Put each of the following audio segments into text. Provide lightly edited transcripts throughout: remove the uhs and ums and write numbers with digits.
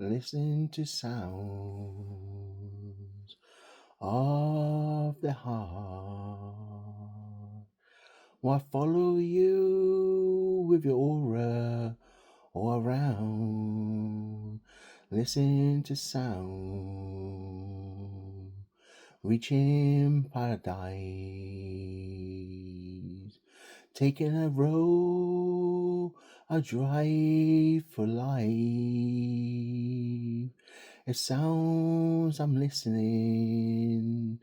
Listen to sounds of the heart. Why follow you with your aura all around? Listen to sound, reaching paradise, taking a road, a drive for life. It sounds I'm listening.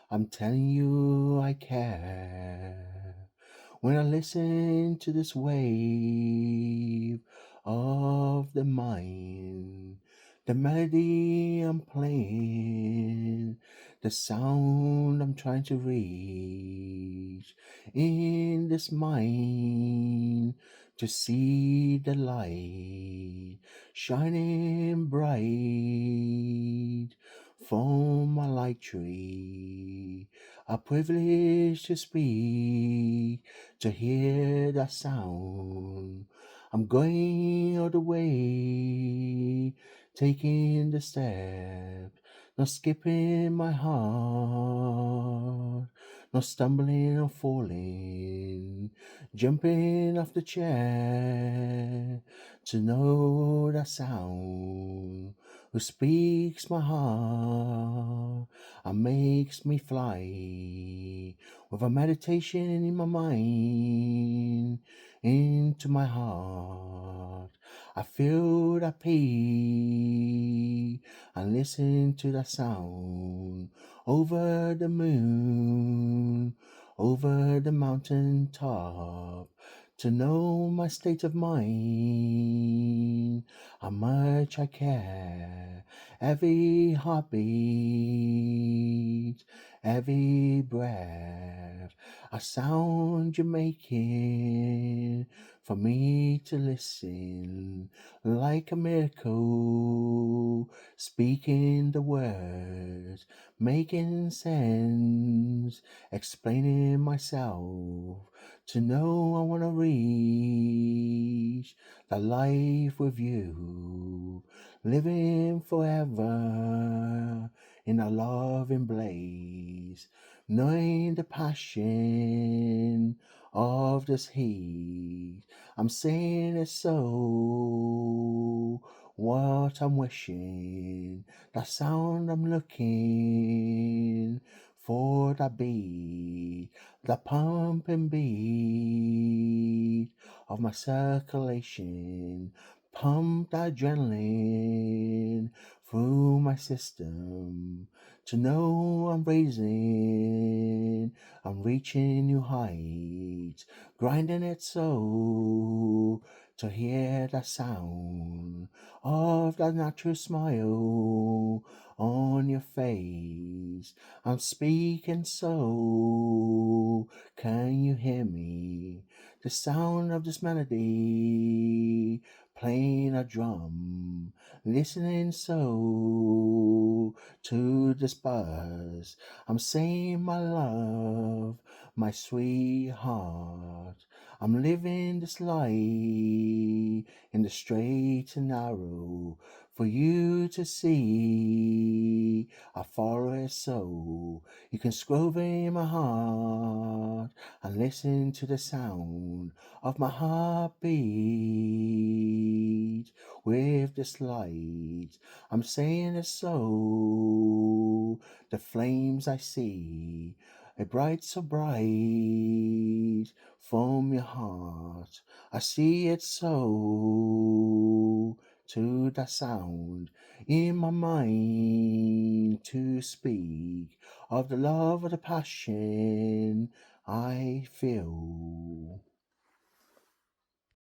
I'm telling you I care. When I listen to this wave of the mind, the melody I'm playing, the sound I'm trying to reach in this mind, to see the light shining bright from my light tree. A privilege to speak, to hear that sound. I'm going all the way, taking the step, not skipping my heart, not stumbling or falling, jumping off the chair, to know that sound who speaks my heart and makes me fly with a meditation in my mind into my heart. I feel that peace and listen to that sound over the moon, over the mountain top, to know my state of mind, how much I care. Every heartbeat, every breath, a sound you're making for me to listen, like a miracle, speaking the words, making sense, explaining myself, to know I want to reach the life with you, living forever in a loving blaze, knowing the passion of this heat. I'm saying it so, what I'm wishing, that sound I'm looking for, that beat, the pumping beat of my circulation, pump the adrenaline through my system, to know I'm raising, I'm reaching new heights, grinding it so, to hear the sound of that natural smile on your face. I'm speaking so, can you hear me? The sound of this melody, playing a drum, listening so to this buzz. I'm saying my love, my sweetheart. I'm living this life in the straight and narrow for you to see. I follow it so you can scroll in my heart and listen to the sound of my heartbeat with this light. I'm saying it so, the flames I see, a bright so bright from your heart. I see it so, to the sound in my mind, to speak of the love of the passion I feel.